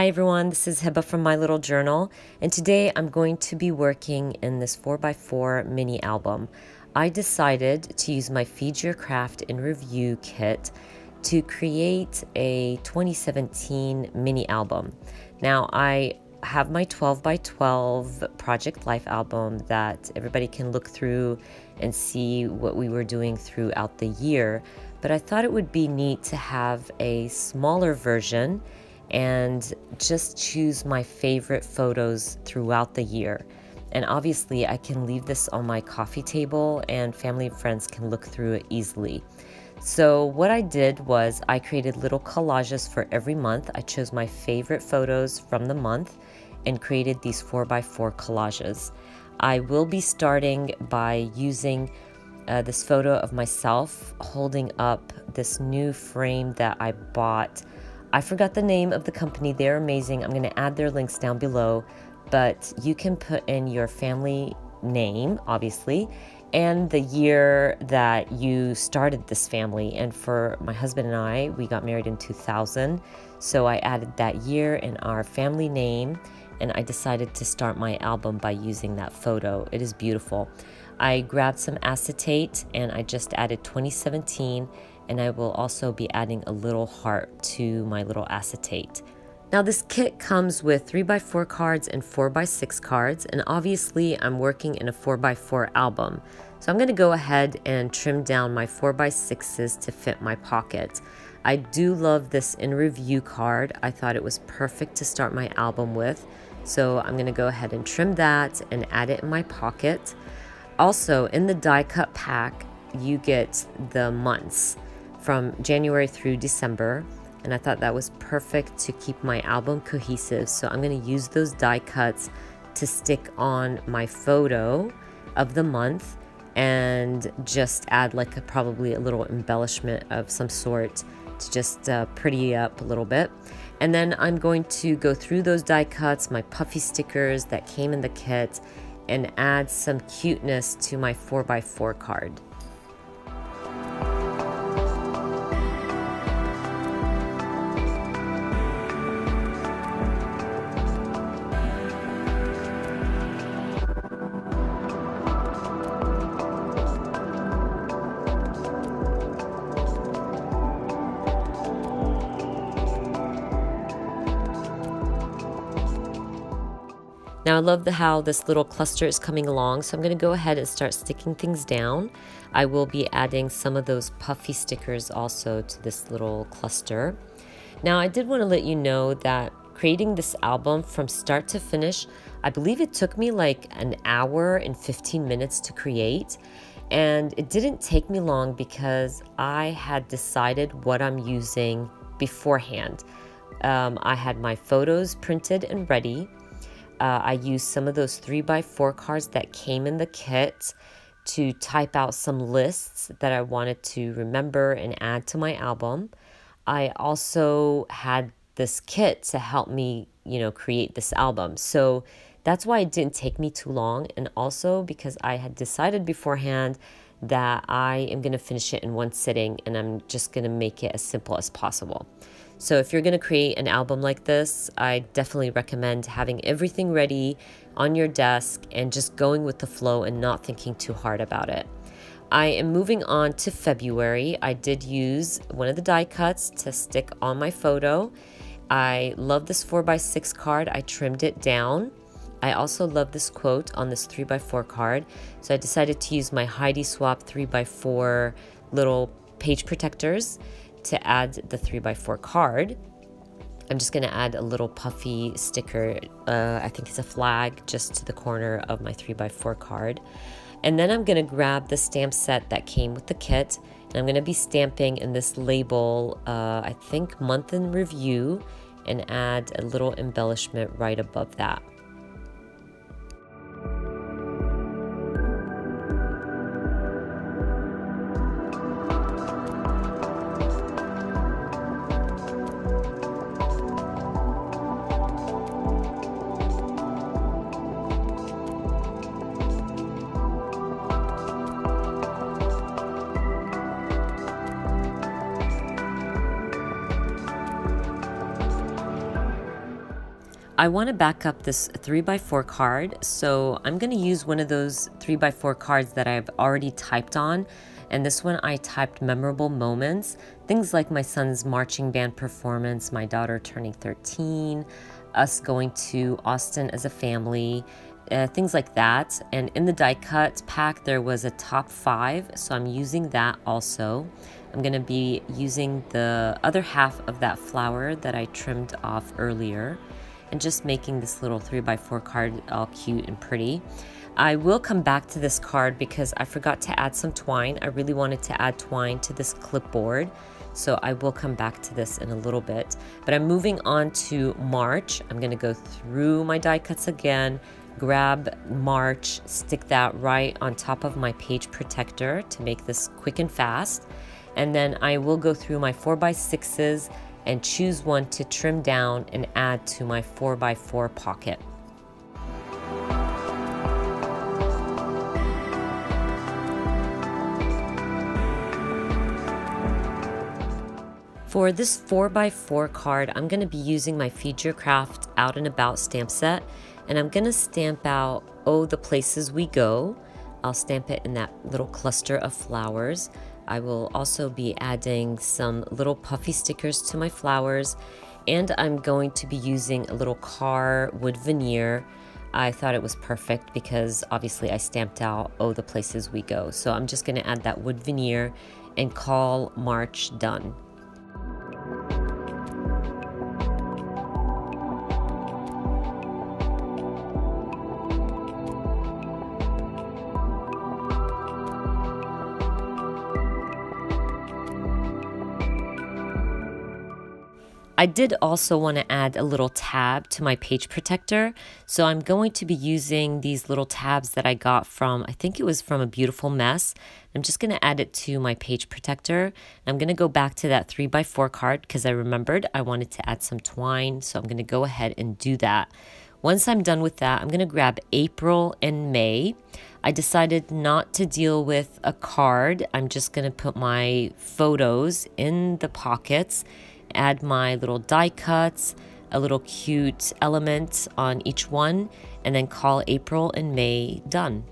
Hi everyone, this is Heba from My Little Journal, and today I'm going to be working in this 4x4 mini album. I decided to use my Feed Your Craft in Review kit to create a 2017 mini album. Now I have my 12x12 Project Life album that everybody can look through and see what we were doing throughout the year, but I thought it would be neat to have a smaller version and just choose my favorite photos throughout the year. And obviously I can leave this on my coffee table and family and friends can look through it easily. So what I did was I created little collages for every month. I chose my favorite photos from the month and created these 4x4 collages. I will be starting by using this photo of myself holding up this new frame that I bought. I forgot the name of the company. They're amazing. I'm going to add their links down below, but you can put in your family name, obviously, and the year that you started this family. And for my husband and I, we got married in 2000. So I added that year and our family name, and I decided to start my album by using that photo. It is beautiful. I grabbed some acetate and I just added 2017, and I will also be adding a little heart to my little acetate. Now this kit comes with 3x4 cards and 4x6 cards, and obviously I'm working in a 4x4 album. So I'm going to go ahead and trim down my 4x6s to fit my pocket. I do love this in review card. I thought it was perfect to start my album with. So I'm going to go ahead and trim that and add it in my pocket. Also, in the die cut pack, you get the months from January through December, and I thought that was perfect to keep my album cohesive. So I'm going to use those die cuts to stick on my photo of the month and just add like probably a little embellishment of some sort to just pretty up a little bit. And then I'm going to go through those die cuts, my puffy stickers that came in the kit, and add some cuteness to my 4x4 card. Now I love how this little cluster is coming along, so I'm going to go ahead and start sticking things down. I will be adding some of those puffy stickers also to this little cluster. Now I did want to let you know that creating this album from start to finish, I believe it took me like an hour and 15 minutes to create. And it didn't take me long because I had decided what I'm using beforehand. I had my photos printed and ready. I used some of those 3x4 cards that came in the kit to type out some lists that I wanted to remember and add to my album. I also had this kit to help me, create this album. So that's why it didn't take me too long. And also because I had decided beforehand that I am going to finish it in one sitting and I'm just going to make it as simple as possible. So if you're going to create an album like this, I definitely recommend having everything ready on your desk and just going with the flow and not thinking too hard about it. I am moving on to February. I did use one of the die cuts to stick on my photo. I love this 4x6 card. I trimmed it down. I also love this quote on this 3x4 card. So I decided to use my Heidi Swap 3x4 little page protectors to add the 3x4 card. I'm just going to add a little puffy sticker, I think it's a flag, just to the corner of my 3x4 card. And then I'm going to grab the stamp set that came with the kit, and I'm going to be stamping in this label, I think month in review, and add a little embellishment right above that. I want to back up this 3x4 card, so I'm going to use one of those 3x4 cards that I've already typed on. And this one I typed memorable moments, things like my son's marching band performance, my daughter turning 13, us going to Austin as a family, things like that. And in the die cut pack, there was a top 5, so I'm using that also. I'm going to be using the other half of that flower that I trimmed off earlier and just making this little 3x4 card all cute and pretty. I will come back to this card because I forgot to add some twine. I really wanted to add twine to this clipboard, so I will come back to this in a little bit. But I'm moving on to March. I'm going to go through my die cuts again, grab March, stick that right on top of my page protector to make this quick and fast. And then I will go through my 4x6s and choose one to trim down and add to my 4x4 pocket. For this 4x4 card, I'm going to be using my Feed Your Craft Out and About stamp set, and I'm going to stamp out, oh, the places we go. I'll stamp it in that little cluster of flowers. I will also be adding some little puffy stickers to my flowers, and I'm going to be using a little car wood veneer. I thought it was perfect because obviously I stamped out, oh, the places we go. So I'm just going to add that wood veneer and call March done. I did also want to add a little tab to my page protector, so I'm going to be using these little tabs that I got from, I think it was from A Beautiful Mess. I'm just going to add it to my page protector. I'm going to go back to that 3x4 card because I remembered I wanted to add some twine, so I'm going to go ahead and do that. Once I'm done with that, I'm going to grab April and May. I decided not to deal with a card. I'm just going to put my photos in the pockets, add my little die cuts, a little cute element on each one, and then call April and May done.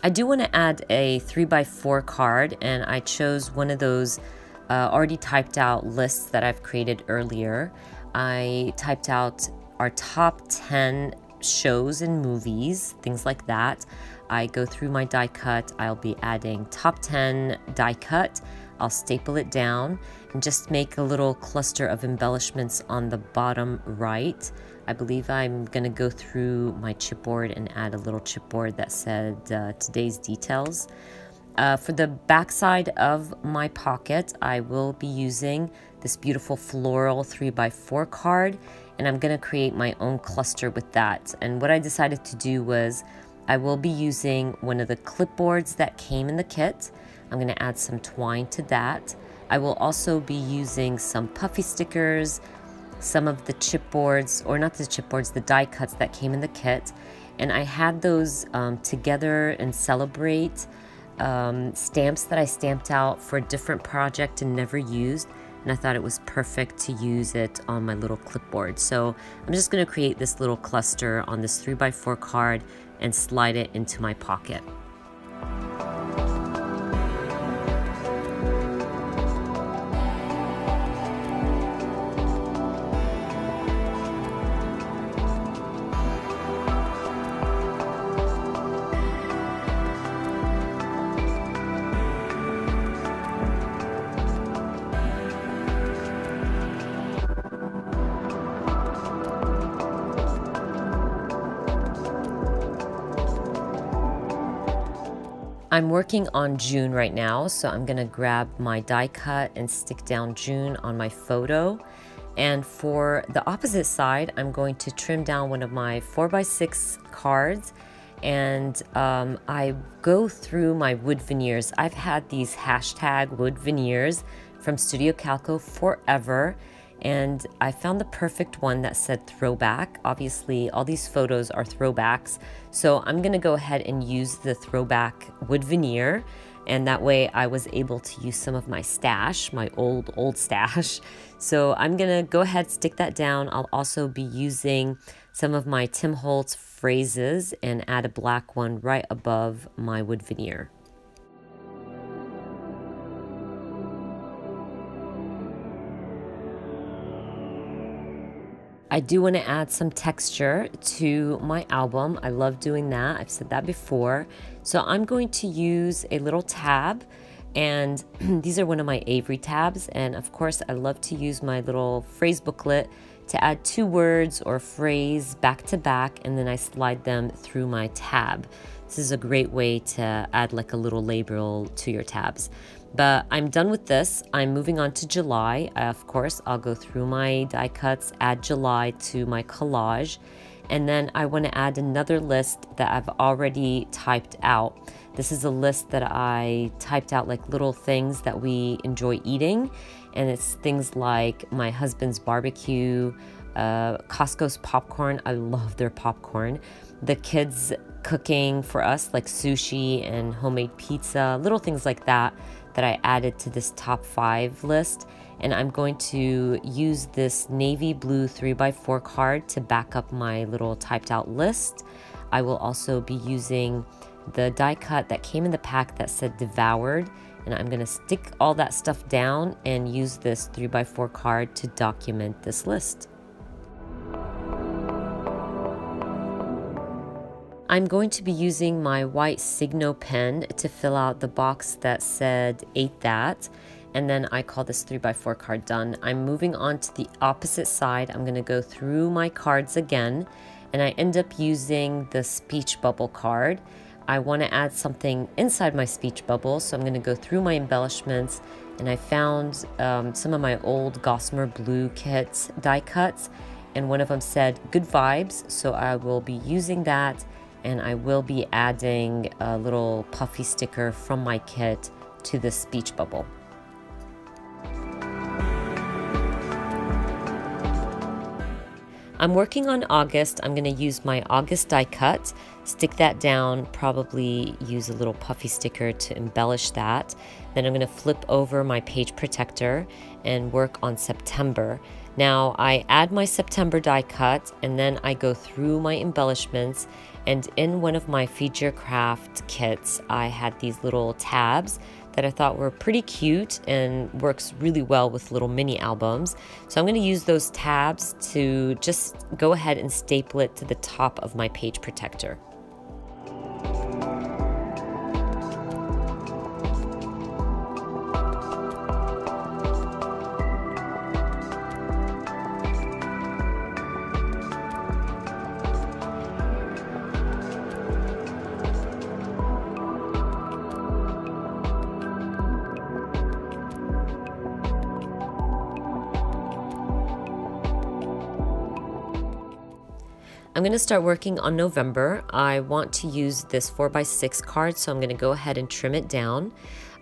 I do want to add a 3x4 card, and I chose one of those already typed out lists that I've created earlier. I typed out our top 10 shows and movies, things like that. I go through my die cut. I'll be adding top 10 die cut. I'll staple it down and just make a little cluster of embellishments on the bottom right. I believe I'm going to go through my chipboard and add a little chipboard that said today's details. For the backside of my pocket, I will be using this beautiful floral 3x4 card, and I'm going to create my own cluster with that. And what I decided to do was I will be using one of the clipboards that came in the kit. I'm going to add some twine to that. I will also be using some puffy stickers, some of the chipboards, or not the chipboards, the die cuts that came in the kit. And I had those Together and Celebrate stamps that I stamped out for a different project and never used. And I thought it was perfect to use it on my little clipboard. So I'm just going to create this little cluster on this 3x4 card and slide it into my pocket. I'm working on June right now, so I'm gonna grab my die cut and stick down June on my photo. And for the opposite side, I'm going to trim down one of my 4x6 cards, and I go through my wood veneers. I've had these hashtag wood veneers from Studio Calco forever, and I found the perfect one that said throwback. Obviously, all these photos are throwbacks, so I'm gonna go ahead and use the throwback wood veneer, and that way I was able to use some of my stash, my old stash. So I'm gonna go ahead, stick that down. I'll also be using some of my Tim Holtz phrases and add a black one right above my wood veneer. I do want to add some texture to my album. I love doing that. I've said that before. So I'm going to use a little tab, and these are one of my Avery tabs. And of course, I love to use my little phrase booklet to add 2 words or phrase back to back, and then I slide them through my tab. This is a great way to add like a little label to your tabs. But I'm done with this. I'm moving on to July. Of course, I'll go through my die cuts, add July to my collage, and then I want to add another list that I've already typed out. This is a list that I typed out, like little things that we enjoy eating, and it's things like my husband's barbecue, Costco's popcorn. I love their popcorn. The kids cooking for us, like sushi and homemade pizza, little things like that I added to this top 5 list. And I'm going to use this navy blue 3x4 card to back up my little typed out list. I will also be using the die cut that came in the pack that said devoured, and I'm gonna stick all that stuff down and use this 3x4 card to document this list. I'm going to be using my white Signo pen to fill out the box that said "Ate That," and then I call this 3x4 card done. I'm moving on to the opposite side. I'm going to go through my cards again, and I end up using the speech bubble card. I want to add something inside my speech bubble, so I'm going to go through my embellishments, and I found some of my old Gossamer Blue kits die cuts, and one of them said "Good Vibes," so I will be using that. And I will be adding a little puffy sticker from my kit to the speech bubble. I'm working on August. I'm going to use my August die cut, stick that down, probably use a little puffy sticker to embellish that. Then I'm going to flip over my page protector and work on September. Now I add my September die cut, and then I go through my embellishments, and in one of my Feature Craft kits I had these little tabs that I thought were pretty cute and works really well with little mini albums. So I'm going to use those tabs to just go ahead and staple it to the top of my page protector. I'm going to start working on November. I want to use this 4x6 card, so I'm going to go ahead and trim it down.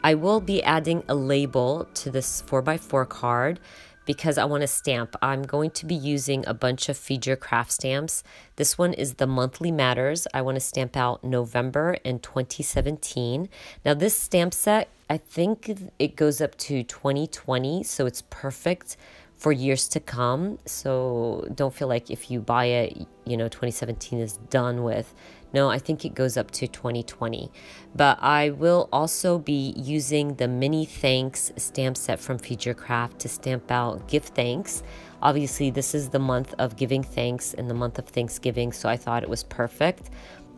I will be adding a label to this 4x4 card because I want to stamp. I'm going to be using a bunch of Feature Craft stamps. This one is the Monthly Matters. I want to stamp out November in 2017. Now this stamp set, I think it goes up to 2020, so it's perfect for years to come. So don't feel like if you buy it, 2017 is done with. No, I think it goes up to 2020. But I will also be using the Mini Thanks stamp set from Feature Craft to stamp out Give Thanks. Obviously, this is the month of giving thanks and the month of Thanksgiving, so I thought it was perfect.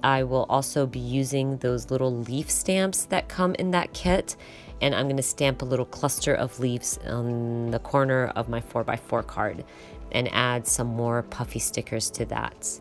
I will also be using those little leaf stamps that come in that kit, and I'm going to stamp a little cluster of leaves on the corner of my 4x4 card and add some more puffy stickers to that.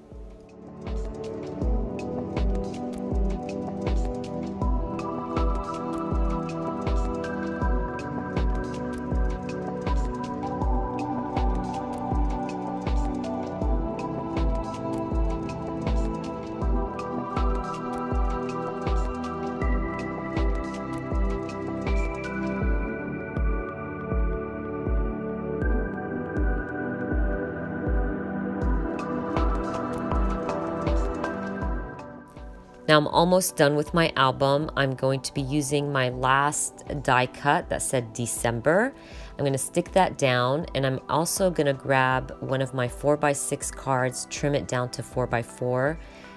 Now I'm almost done with my album. I'm going to be using my last die cut that said December. I'm going to stick that down, and I'm also going to grab one of my 4x6 cards, trim it down to 4x4,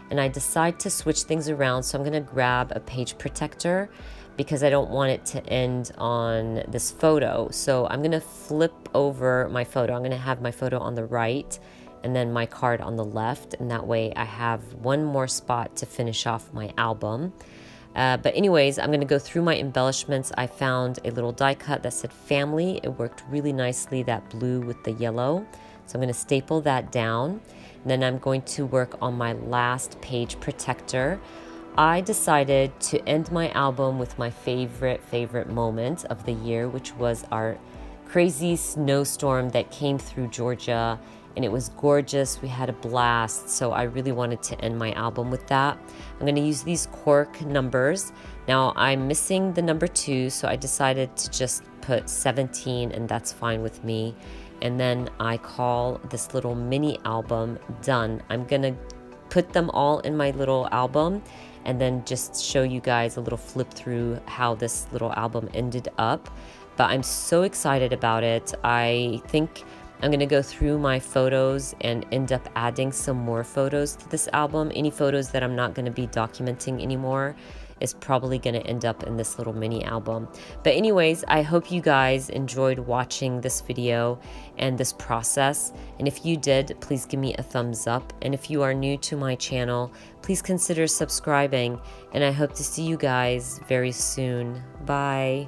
and I decide to switch things around. So I'm going to grab a page protector because I don't want it to end on this photo. So I'm going to flip over my photo. I'm going to have my photo on the right and then my card on the left, and that way I have one more spot to finish off my album. But anyways, I'm going to go through my embellishments. I found a little die cut that said family. It worked really nicely, that blue with the yellow. So I'm going to staple that down. And then I'm going to work on my last page protector. I decided to end my album with my favorite moment of the year, which was our crazy snowstorm that came through Georgia, and it was gorgeous. We had a blast, so I really wanted to end my album with that. I'm going to use these cork numbers. Now I'm missing the number 2, so I decided to just put 17, and that's fine with me. And then I call this little mini album done. I'm going to put them all in my little album and then just show you guys a little flip through how this little album ended up. But I'm so excited about it. I think I'm going to go through my photos and end up adding some more photos to this album. Any photos that I'm not going to be documenting anymore is probably going to end up in this little mini album. But anyways, I hope you guys enjoyed watching this video and this process. And if you did, please give me a thumbs up. And if you are new to my channel, please consider subscribing. And I hope to see you guys very soon. Bye.